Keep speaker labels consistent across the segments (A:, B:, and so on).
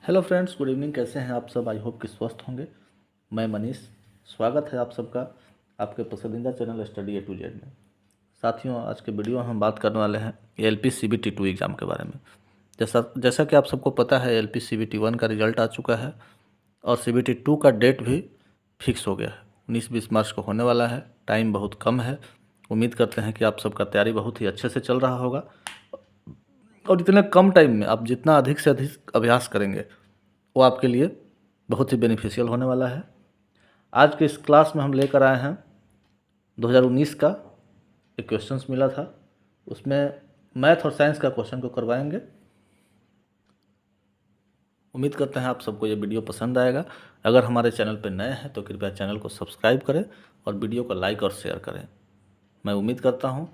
A: Hello friends, good evening. कैसे हैं आप सब? आई होप कि स्वस्थ होंगे। मैं मनीष, स्वागत है आप सबका आपके पसंदीदा channel study A to Z में। साथियों, आज के वीडियो में हम बात करने वाले हैं LP CBT 2 एग्ज़ाम के बारे में। जैसा कि आप सबको पता है, LP CBT 1 का रिजल्ट आ चुका है और CBT 2 का डेट भी फिक्स हो गया है। 19-20 मार्च को होने वाला है। टाइम बहुत कम है। उम्मीद करते हैं कि आप सबका तैयारी बहुत ही अच्छे से चल रहा होगा और इतने कम टाइम में आप जितना अधिक से अधिक अभ्यास करेंगे वो आपके लिए बहुत ही बेनिफिशियल होने वाला है। आज के इस क्लास में हम लेकर आए हैं 2019 का एक क्वेश्चंस मिला था, उसमें मैथ और साइंस का क्वेश्चन को करवाएंगे। उम्मीद करते हैं आप सबको ये वीडियो पसंद आएगा। अगर हमारे चैनल पर नए हैं तो कृपया चैनल को सब्सक्राइब करें और वीडियो को लाइक और शेयर करें। मैं उम्मीद करता हूँ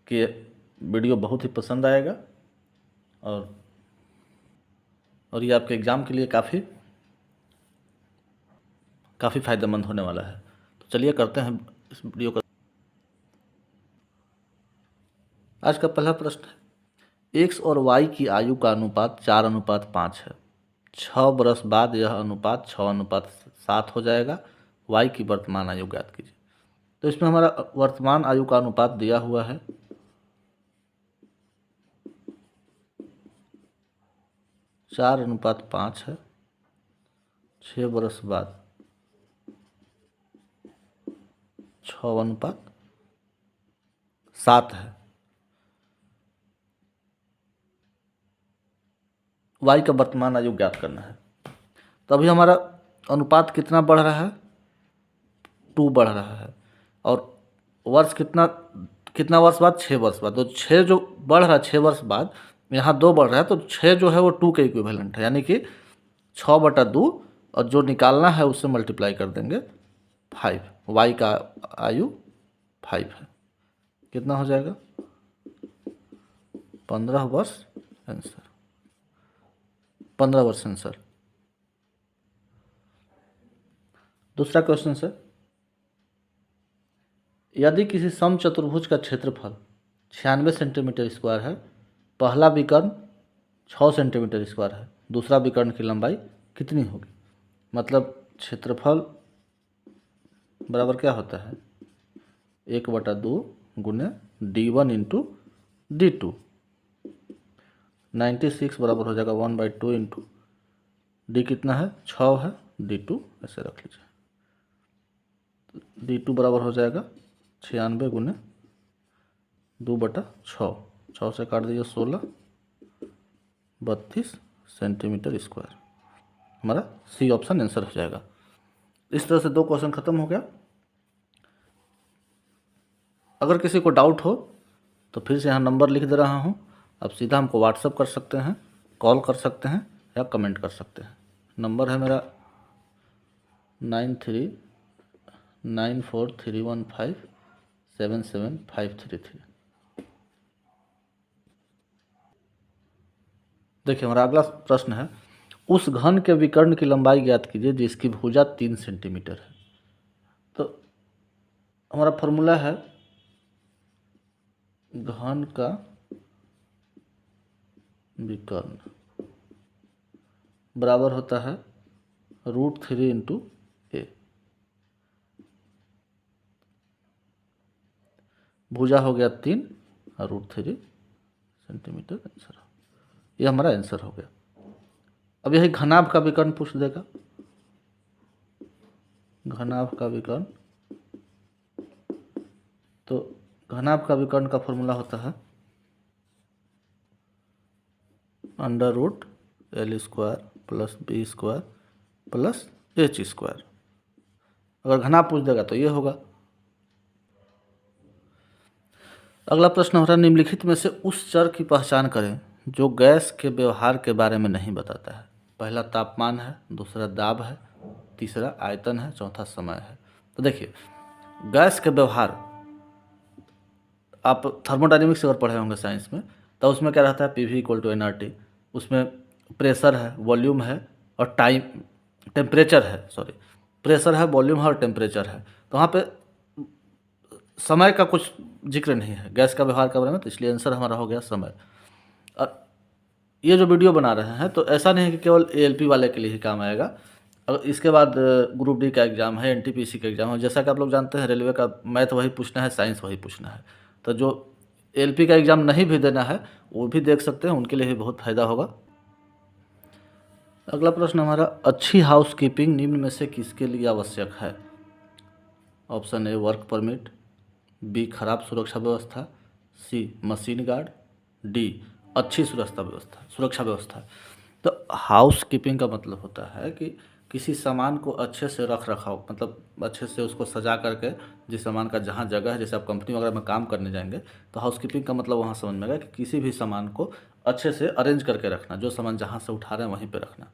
A: कि ये वीडियो बहुत ही पसंद आएगा और ये आपके एग्ज़ाम के लिए काफ़ी फ़ायदेमंद होने वाला है। तो चलिए करते हैं इस वीडियो का। आज का पहला प्रश्न है, x और y की आयु का अनुपात 4:5 है। 6 बरस बाद यह अनुपात 6:7 हो जाएगा। y की वर्तमान आयु ज्ञात कीजिए। तो इसमें हमारा वर्तमान आयु का अनुपात दिया हुआ है 4:5 है। 6 बरस बाद 6:7 है। y का वर्तमान आयु ज्ञात करना है। तो अभी हमारा अनुपात कितना बढ़ रहा है? 2 बढ़ रहा है। और वर्ष कितना वर्ष बाद? 6 वर्ष बाद। तो 6 जो बढ़ रहा है 6 वर्ष बाद, यहाँ 2 बढ़ रहा है, तो 6 जो है वो 2 के इक्विवेलेंट है, यानी कि 6/2, और जो निकालना है उससे मल्टीप्लाई कर देंगे 5। y का आयु 5 है। कितना हो जाएगा? 15 वर्ष आंसर। 15 वर्ष आंसर। दूसरा क्वेश्चन है, यदि किसी समचतुर्भुज का क्षेत्रफल 96 सेंटीमीटर स्क्वायर है, पहला विकर्ण 6 सेंटीमीटर स्क्वायर है, दूसरा विकर्ण की लंबाई कितनी होगी? मतलब क्षेत्रफल बराबर क्या होता है? 1/2 गुने D1 इंटू D2। 96 बराबर हो जाएगा 1/2 इंटू D कितना है? 6 है। D2 ऐसे रख लीजिए। D2 बराबर हो जाएगा 96 गुने 2/6। 6 से काट दीजिए 16, 32 सेंटीमीटर स्क्वायर। हमारा सी ऑप्शन आंसर हो जाएगा। इस तरह से 2 क्वेश्चन खत्म हो गया। अगर किसी को डाउट हो तो फिर से यहाँ नंबर लिख दे रहा हूँ, आप सीधा हमको व्हाट्सअप कर सकते हैं, कॉल कर सकते हैं या कमेंट कर सकते हैं। नंबर है मेरा 939431577533। देखिए, हमारा अगला प्रश्न है, उस घन के विकर्ण की लंबाई ज्ञात कीजिए जिसकी भुजा 3 सेंटीमीटर है। तो हमारा फॉर्मूला है, घन का विकर्ण बराबर होता है √3 इंटू ए। भुजा हो गया 3 और √3 सेंटीमीटर आंसर। ये हमारा आंसर हो गया। अब यही घनाभ का विकर्ण पूछ देगा। घनाभ का विकर्ण, तो घनाभ का विकर्ण का फॉर्मूला होता है √L² + B² + H²। अगर घनाभ पूछ देगा तो ये होगा। अगला प्रश्न हो रहा है, निम्नलिखित में से उस चर की पहचान करें जो गैस के व्यवहार के बारे में नहीं बताता है। पहला तापमान है, दूसरा दाब है, तीसरा आयतन है, चौथा समय है। तो देखिए, गैस के व्यवहार आप थर्मोडायनेमिक्स अगर पढ़े होंगे साइंस में, तो उसमें क्या रहता है? PV = nRT। उसमें प्रेशर है, वॉल्यूम है और टेम्परेचर है। प्रेशर है, वॉल्यूम है और टेम्परेचर है। तो वहाँ पे समय का कुछ जिक्र नहीं है गैस का व्यवहार के बारे में, तो इसलिए आंसर हमारा हो गया समय। और ये जो वीडियो बना रहे हैं तो ऐसा नहीं है कि केवल एएलपी वाले के लिए ही काम आएगा। और इसके बाद ग्रुप डी का एग्ज़ाम है, एनटीपीसी का एग्ज़ाम है। जैसा कि आप लोग जानते हैं रेलवे का मैथ वही पूछना है, साइंस वही पूछना है। तो जो एएलपी का एग्ज़ाम नहीं भी देना है वो भी देख सकते हैं, उनके लिए भी बहुत फ़ायदा होगा। अगला प्रश्न हमारा, अच्छी हाउसकीपिंग निम्न में से किसके लिए आवश्यक है? Option A work permit, B खराब सुरक्षा व्यवस्था, सी मशीन गार्ड, डी अच्छी सुरक्षा व्यवस्था। तो हाउस कीपिंग का मतलब होता है कि किसी सामान को अच्छे से रख रखाव, मतलब अच्छे से उसको सजा करके, जिस सामान का जहाँ जगह है, जैसे आप कंपनी वगैरह में काम करने जाएंगे तो हाउस कीपिंग का मतलब वहाँ समझ में आएगा कि किसी भी सामान को अच्छे से अरेंज करके रखना, जो सामान जहाँ से उठा रहे हैं वहीं पर रखना,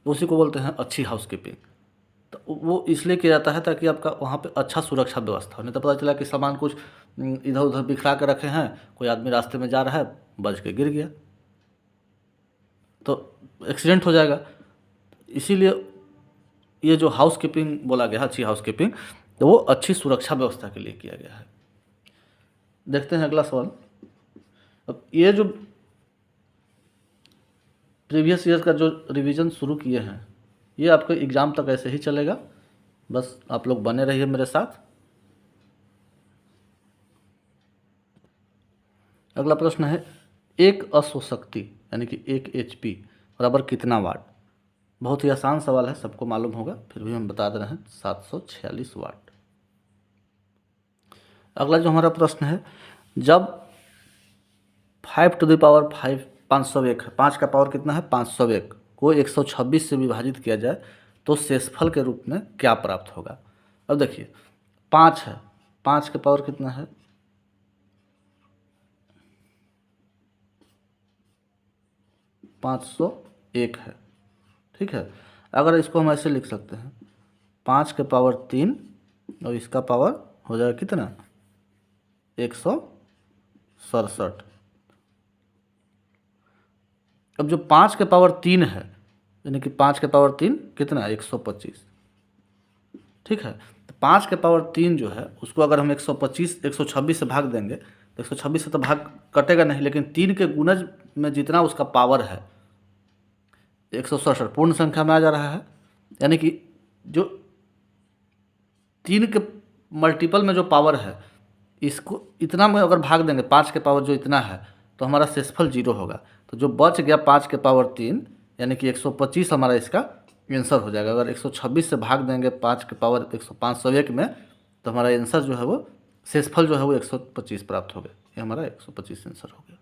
A: उसी को बोलते हैं अच्छी हाउस कीपिंग। तो वो इसलिए किया जाता है ताकि आपका वहाँ पे अच्छा सुरक्षा व्यवस्था हो। नहीं तो पता चला कि सामान कुछ इधर उधर बिखरा के रखे हैं, कोई आदमी रास्ते में जा रहा है, बच के गिर गया तो एक्सीडेंट हो जाएगा। इसीलिए ये जो हाउस कीपिंग बोला गया है, अच्छी हाउस कीपिंग, तो वो अच्छी सुरक्षा व्यवस्था के लिए किया गया है। देखते हैं अगला सवाल। अब ये जो प्रीवियस ईयर का जो रिवीजन शुरू किए हैं ये आपके एग्ज़ाम तक ऐसे ही चलेगा, बस आप लोग बने रहिए मेरे साथ। अगला प्रश्न है, एक अश्वशक्ति यानी कि 1 HP बराबर कितना वाट? बहुत ही आसान सवाल है, सबको मालूम होगा, फिर भी हम बता दे रहे हैं 746 वाट। अगला जो हमारा प्रश्न है, जब 5 टू द पावर 501 है, 5 का पावर कितना है 501 को 126 से विभाजित किया जाए तो शेषफल के रूप में क्या प्राप्त होगा? अब देखिए 5 है, 5 का पावर कितना है 501 है, ठीक है। अगर इसको हम ऐसे लिख सकते हैं 5 के पावर 3 और इसका पावर हो जाएगा कितना 167। अब जो 5 के पावर 3 है यानी कि 5 के पावर 3 कितना 125, ठीक है। तो 5 के पावर 3 जो है उसको अगर हम 126 से भाग देंगे तो 126 से तो भाग कटेगा नहीं, लेकिन 3 के गुणज में जितना उसका पावर है 167 पूर्ण संख्या में आ जा रहा है, यानी कि जो 3 के मल्टीपल में जो पावर है इसको इतना में अगर भाग देंगे 5 के पावर जो इतना है तो हमारा शेषफल 0 होगा। तो जो बच गया 5 के पावर 3 यानी कि 125 हमारा इसका आंसर हो जाएगा। अगर 126 से भाग देंगे 5 के पावर 501 में तो हमारा आंसर जो है वो शेषफल जो है वो 125 प्राप्त हो गया। ये हमारा 125 आंसर हो गया।